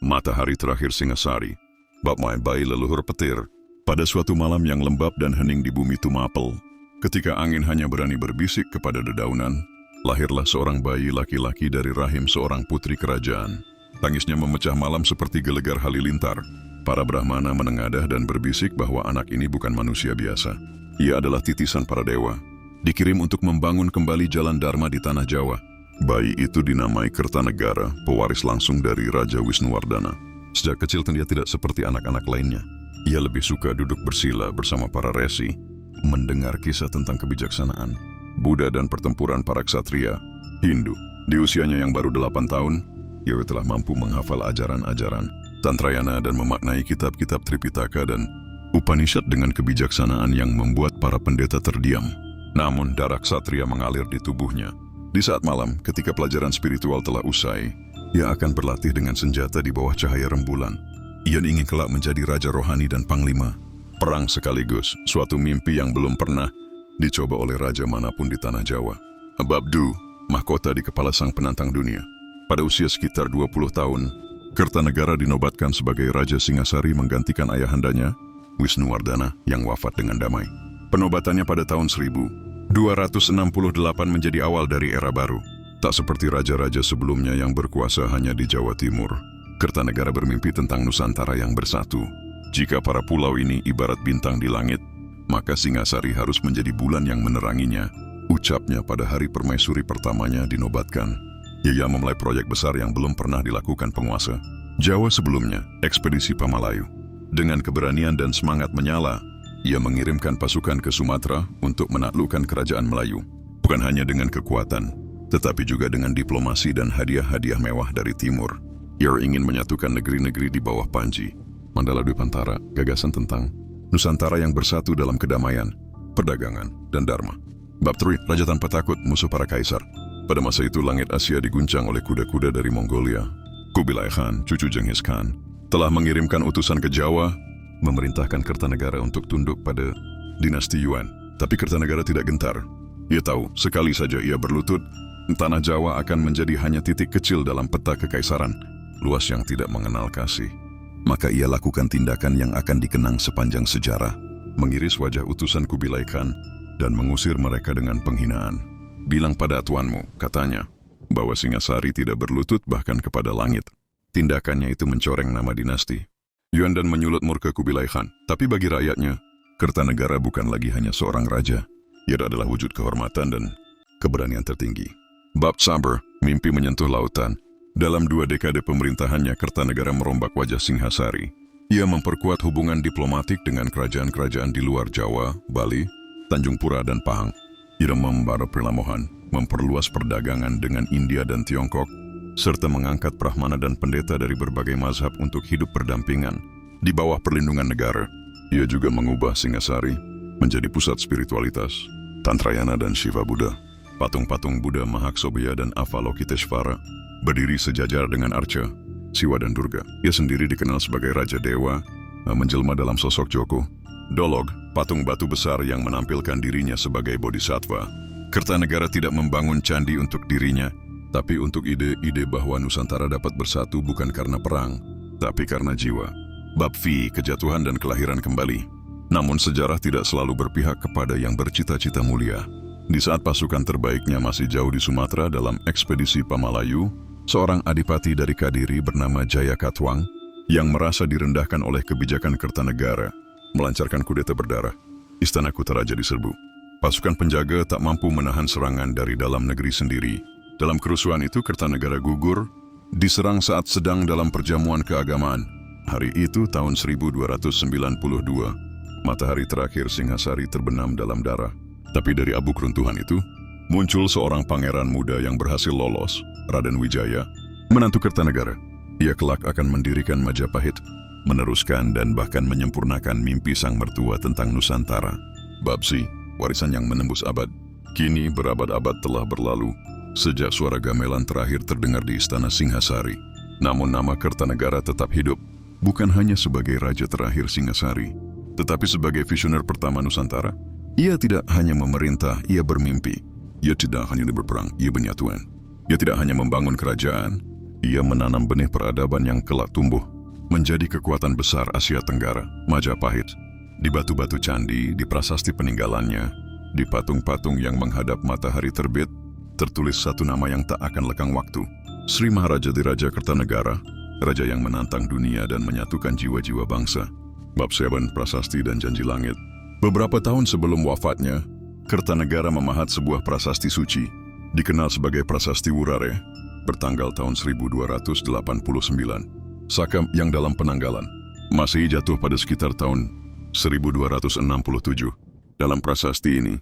Matahari terakhir Singasari. Bab main bayi leluhur petir. Pada suatu malam yang lembab dan hening di bumi Tumapel, ketika angin hanya berani berbisik kepada dedaunan, lahirlah seorang bayi laki-laki dari rahim seorang putri kerajaan. Tangisnya memecah malam seperti gelegar halilintar. Para Brahmana menengadah dan berbisik bahwa anak ini bukan manusia biasa. Ia adalah titisan para dewa, dikirim untuk membangun kembali jalan Dharma di tanah Jawa. Bayi itu dinamai Kertanegara, pewaris langsung dari Raja Wisnuwardana. Sejak kecil dia tidak seperti anak-anak lainnya. Ia lebih suka duduk bersila bersama para resi, mendengar kisah tentang kebijaksanaan, Buddha dan pertempuran para ksatria, Hindu. Di usianya yang baru 8 tahun, ia telah mampu menghafal ajaran-ajaran Tantrayana dan memaknai kitab-kitab Tripitaka dan Upanishad dengan kebijaksanaan yang membuat para pendeta terdiam. Namun darah ksatria mengalir di tubuhnya. Di saat malam, ketika pelajaran spiritual telah usai, ia akan berlatih dengan senjata di bawah cahaya rembulan. Ia ingin kelak menjadi raja rohani dan panglima. Perang sekaligus, suatu mimpi yang belum pernah dicoba oleh raja manapun di tanah Jawa. Babdu, mahkota di kepala sang penantang dunia. Pada usia sekitar 20 tahun, Kertanegara dinobatkan sebagai Raja Singasari menggantikan ayahandanya, Wisnuwardana, yang wafat dengan damai. Penobatannya pada tahun 1268 menjadi awal dari era baru. Tak seperti raja-raja sebelumnya yang berkuasa hanya di Jawa Timur, Kertanegara bermimpi tentang Nusantara yang bersatu. Jika para pulau ini ibarat bintang di langit, maka Singasari harus menjadi bulan yang meneranginya. Ucapnya pada hari permaisuri pertamanya dinobatkan. Ia memulai proyek besar yang belum pernah dilakukan penguasa Jawa sebelumnya, ekspedisi Pamalayu. Dengan keberanian dan semangat menyala, ia mengirimkan pasukan ke Sumatera untuk menaklukkan kerajaan Melayu. Bukan hanya dengan kekuatan, tetapi juga dengan diplomasi dan hadiah-hadiah mewah dari timur. Ia ingin menyatukan negeri-negeri di bawah Panji, Mandala Dwipantara, gagasan tentang Nusantara yang bersatu dalam kedamaian, perdagangan, dan dharma. Bab 3, Raja Tanpa Takut, Musuh Para Kaisar. Pada masa itu langit Asia diguncang oleh kuda-kuda dari Mongolia. Kubilai Khan, cucu Genghis Khan, telah mengirimkan utusan ke Jawa, memerintahkan Kertanegara untuk tunduk pada dinasti Yuan. Tapi Kertanegara tidak gentar. Ia tahu, sekali saja ia berlutut, tanah Jawa akan menjadi hanya titik kecil dalam peta kekaisaran, luas yang tidak mengenal kasih. Maka ia lakukan tindakan yang akan dikenang sepanjang sejarah, mengiris wajah utusan Kubilai Khan dan mengusir mereka dengan penghinaan. Bilang pada tuanmu, katanya, bahwa Singasari tidak berlutut bahkan kepada langit. Tindakannya itu mencoreng nama dinasti Yuan dan menyulut murka Kubilai Khan. Tapi bagi rakyatnya, Kertanegara bukan lagi hanya seorang raja. Ia adalah wujud kehormatan dan keberanian tertinggi. Bab Sabar, mimpi menyentuh lautan. Dalam 2 dekade pemerintahannya, Kertanegara merombak wajah Singhasari. Ia memperkuat hubungan diplomatik dengan kerajaan-kerajaan di luar Jawa, Bali, Tanjung Pura, dan Pahang. Ia membara Perlamohan, memperluas perdagangan dengan India dan Tiongkok, serta mengangkat Brahmana dan pendeta dari berbagai mazhab untuk hidup berdampingan di bawah perlindungan negara. Ia juga mengubah Singasari menjadi pusat spiritualitas, Tantrayana dan Shiva Buddha. Patung-patung Buddha Mahaksobhya dan Avalokiteshvara berdiri sejajar dengan Arca, Siwa dan Durga. Ia sendiri dikenal sebagai Raja Dewa, menjelma dalam sosok Joko. Dolog, patung batu besar yang menampilkan dirinya sebagai bodhisattva. Kertanegara tidak membangun candi untuk dirinya, tapi untuk ide-ide bahwa Nusantara dapat bersatu bukan karena perang, tapi karena jiwa. Bab V, Kejatuhan dan Kelahiran Kembali. Namun sejarah tidak selalu berpihak kepada yang bercita-cita mulia. Di saat pasukan terbaiknya masih jauh di Sumatera dalam ekspedisi Pamalayu, seorang adipati dari Kadiri bernama Jaya Katwang, yang merasa direndahkan oleh kebijakan Kertanegara, melancarkan kudeta berdarah. Istana Kutaraja diserbu. Pasukan penjaga tak mampu menahan serangan dari dalam negeri sendiri. Dalam kerusuhan itu Kertanegara gugur, diserang saat sedang dalam perjamuan keagamaan. Hari itu tahun 1292, matahari terakhir Singhasari terbenam dalam darah. Tapi dari abu keruntuhan itu, muncul seorang pangeran muda yang berhasil lolos, Raden Wijaya, menantu Kertanegara. Ia kelak akan mendirikan Majapahit, meneruskan dan bahkan menyempurnakan mimpi sang mertua tentang Nusantara. Bab C, Warisan yang menembus abad. Kini berabad-abad telah berlalu sejak suara gamelan terakhir terdengar di Istana Singhasari. Namun nama Kertanegara tetap hidup, bukan hanya sebagai raja terakhir Singhasari, tetapi sebagai visioner pertama Nusantara. Ia tidak hanya memerintah, ia bermimpi. Ia tidak hanya berperang, ia bernyatuan. Ia tidak hanya membangun kerajaan, Ia menanam benih peradaban yang kelak tumbuh menjadi kekuatan besar Asia Tenggara, Majapahit. Di batu-batu candi, di prasasti peninggalannya, di patung-patung yang menghadap matahari terbit, tertulis satu nama yang tak akan lekang waktu. Sri Maharaja Diraja Kertanegara, raja yang menantang dunia dan menyatukan jiwa-jiwa bangsa. Bab 7 Prasasti dan Janji Langit. Beberapa tahun sebelum wafatnya, Kertanegara memahat sebuah prasasti suci, dikenal sebagai Prasasti Wurare, bertanggal tahun 1289. Saka yang dalam penanggalan Masehi jatuh pada sekitar tahun 1267. Dalam prasasti ini,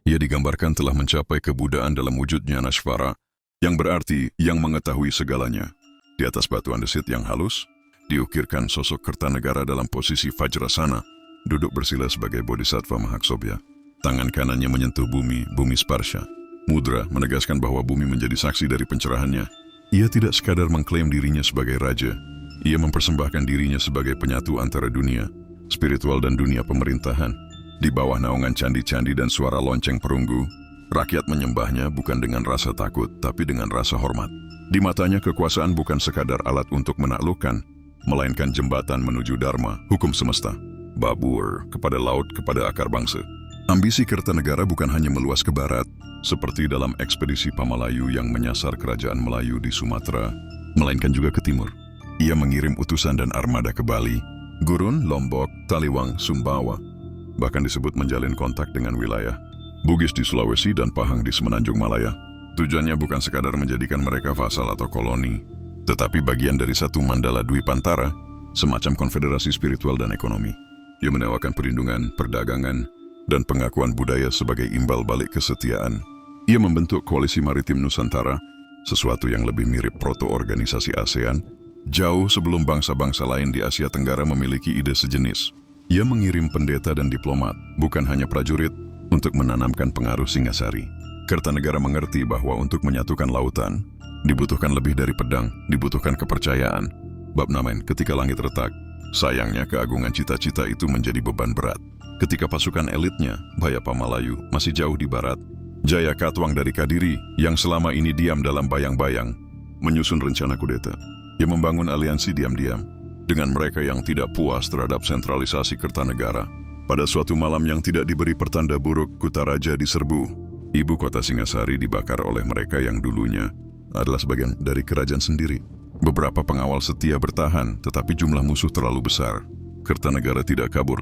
ia digambarkan telah mencapai kebudaan dalam wujudnya Nashvara, yang berarti yang mengetahui segalanya. Di atas batu andesit yang halus, diukirkan sosok Kertanegara dalam posisi Vajrasana, duduk bersila sebagai Bodhisattva Mahaksobhya. Tangan kanannya menyentuh bumi, bumi sparsha. Mudra menegaskan bahwa bumi menjadi saksi dari pencerahannya. Ia tidak sekadar mengklaim dirinya sebagai raja, ia mempersembahkan dirinya sebagai penyatu antara dunia spiritual dan dunia pemerintahan. Di bawah naungan candi-candi dan suara lonceng perunggu, rakyat menyembahnya bukan dengan rasa takut, tapi dengan rasa hormat. Di matanya kekuasaan bukan sekadar alat untuk menaklukkan, melainkan jembatan menuju dharma, hukum semesta. Babur, kepada laut, kepada akar bangsa. Ambisi Kertanegara bukan hanya meluas ke barat, seperti dalam ekspedisi Pamalayu yang menyasar kerajaan Melayu di Sumatera, melainkan juga ke timur. Ia mengirim utusan dan armada ke Bali, Gurun, Lombok, Taliwang, Sumbawa, bahkan disebut menjalin kontak dengan wilayah Bugis di Sulawesi dan Pahang di Semenanjung Malaya. Tujuannya bukan sekadar menjadikan mereka vasal atau koloni, tetapi bagian dari satu Mandala Dwipantara, semacam konfederasi spiritual dan ekonomi. Ia menawarkan perlindungan, perdagangan, dan pengakuan budaya sebagai imbal balik kesetiaan. Ia membentuk koalisi maritim Nusantara, sesuatu yang lebih mirip proto-organisasi ASEAN, jauh sebelum bangsa-bangsa lain di Asia Tenggara memiliki ide sejenis. Ia mengirim pendeta dan diplomat, bukan hanya prajurit, untuk menanamkan pengaruh Singasari. Kertanegara mengerti bahwa untuk menyatukan lautan, dibutuhkan lebih dari pedang, dibutuhkan kepercayaan. Bab 9, ketika langit retak, sayangnya keagungan cita-cita itu menjadi beban berat. Ketika pasukan elitnya, Bhaya Pamalayu, masih jauh di barat, Jaya Katwang dari Kadiri, yang selama ini diam dalam bayang-bayang, menyusun rencana kudeta. Ia membangun aliansi diam-diam dengan mereka yang tidak puas terhadap sentralisasi Kertanegara. Pada suatu malam yang tidak diberi pertanda buruk, Kutaraja diserbu. Ibu kota Singasari dibakar oleh mereka yang dulunya adalah sebagian dari kerajaan sendiri. Beberapa pengawal setia bertahan, tetapi jumlah musuh terlalu besar. Kertanegara tidak kabur.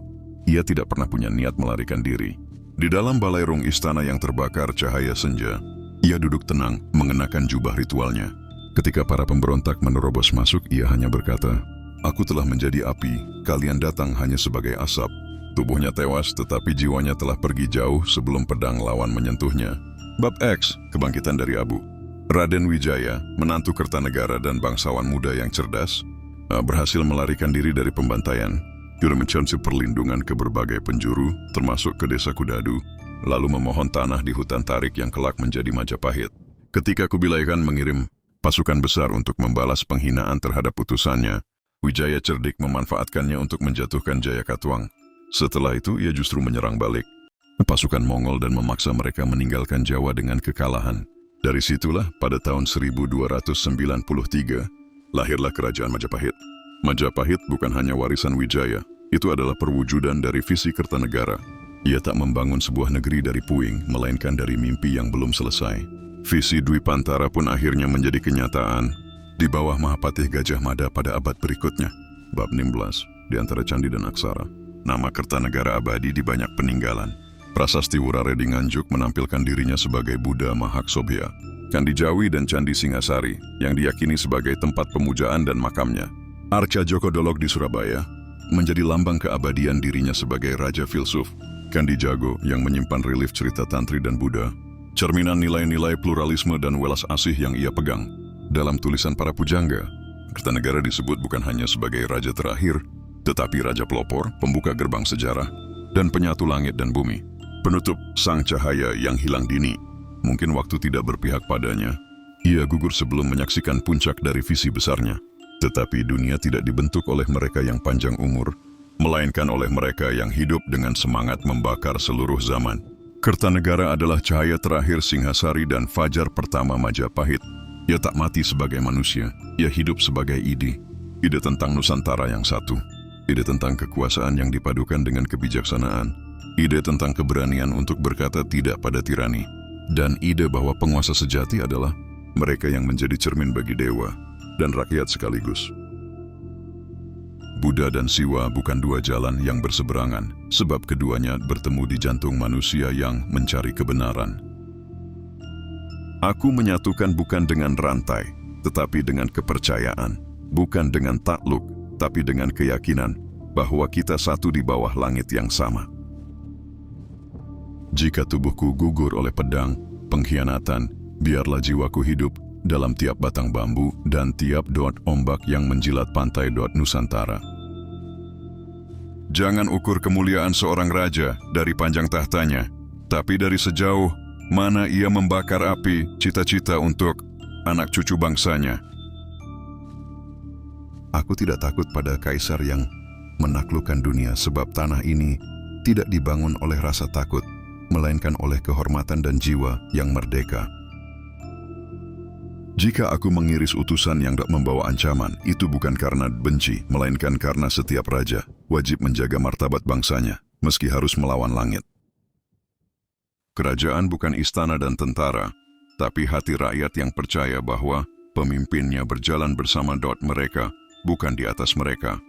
Ia tidak pernah punya niat melarikan diri. Di dalam balairung istana yang terbakar cahaya senja, ia duduk tenang mengenakan jubah ritualnya. Ketika para pemberontak menerobos masuk, ia hanya berkata, "Aku telah menjadi api, kalian datang hanya sebagai asap." Tubuhnya tewas, tetapi jiwanya telah pergi jauh sebelum pedang lawan menyentuhnya. Bab X, kebangkitan dari abu. Raden Wijaya, menantu Kertanegara dan bangsawan muda yang cerdas, berhasil melarikan diri dari pembantaian. Dia mencari perlindungan ke berbagai penjuru, termasuk ke desa Kudadu, lalu memohon tanah di hutan tarik yang kelak menjadi Majapahit. Ketika Kubilai Khan mengirim pasukan besar untuk membalas penghinaan terhadap utusannya, Wijaya cerdik memanfaatkannya untuk menjatuhkan Jaya Katwang. Setelah itu, ia justru menyerang balik pasukan Mongol dan memaksa mereka meninggalkan Jawa dengan kekalahan. Dari situlah, pada tahun 1293, lahirlah Kerajaan Majapahit. Majapahit bukan hanya warisan Wijaya, itu adalah perwujudan dari visi Kertanegara. Ia tak membangun sebuah negeri dari puing, melainkan dari mimpi yang belum selesai. Visi Dwipantara pun akhirnya menjadi kenyataan di bawah Mahapatih Gajah Mada pada abad berikutnya. Bab 16, di antara candi dan aksara. Nama Kertanegara abadi di banyak peninggalan. Prasasti Wurare di Nganjuk menampilkan dirinya sebagai Buddha Mahaksobhya. Candi Jawi dan Candi Singasari yang diyakini sebagai tempat pemujaan dan makamnya. Arca Joko Dolog di Surabaya menjadi lambang keabadian dirinya sebagai Raja Filsuf. Candi Jago yang menyimpan relief cerita Tantri dan Buddha, cerminan nilai-nilai pluralisme dan welas asih yang ia pegang. Dalam tulisan para pujangga, Kertanegara disebut bukan hanya sebagai Raja terakhir, tetapi Raja Pelopor, pembuka gerbang sejarah, dan penyatu langit dan bumi. Penutup sang cahaya yang hilang dini. Mungkin waktu tidak berpihak padanya. Ia gugur sebelum menyaksikan puncak dari visi besarnya. Tetapi dunia tidak dibentuk oleh mereka yang panjang umur, melainkan oleh mereka yang hidup dengan semangat membakar seluruh zaman. Kertanegara adalah cahaya terakhir Singhasari dan fajar pertama Majapahit. Ia tak mati sebagai manusia, ia hidup sebagai ide. Ide tentang Nusantara yang satu. Ide tentang kekuasaan yang dipadukan dengan kebijaksanaan. Ide tentang keberanian untuk berkata tidak pada tirani. Dan ide bahwa penguasa sejati adalah mereka yang menjadi cermin bagi dewa dan rakyat sekaligus. Buddha dan Siwa bukan dua jalan yang berseberangan, sebab keduanya bertemu di jantung manusia yang mencari kebenaran. Aku menyatukan bukan dengan rantai, tetapi dengan kepercayaan, bukan dengan takluk, tapi dengan keyakinan bahwa kita satu di bawah langit yang sama. Jika tubuhku gugur oleh pedang, pengkhianatan, biarlah jiwaku hidup dalam tiap batang bambu dan tiap dot ombak yang menjilat pantai Nusantara. Jangan ukur kemuliaan seorang raja dari panjang tahtanya, tapi dari sejauh mana ia membakar api cita-cita untuk anak cucu bangsanya. Aku tidak takut pada kaisar yang menaklukkan dunia, sebab tanah ini tidak dibangun oleh rasa takut, melainkan oleh kehormatan dan jiwa yang merdeka. Jika aku mengiris utusan yang tak membawa ancaman, itu bukan karena benci, melainkan karena setiap raja wajib menjaga martabat bangsanya, meski harus melawan langit. Kerajaan bukan istana dan tentara, tapi hati rakyat yang percaya bahwa pemimpinnya berjalan bersama mereka, bukan di atas mereka.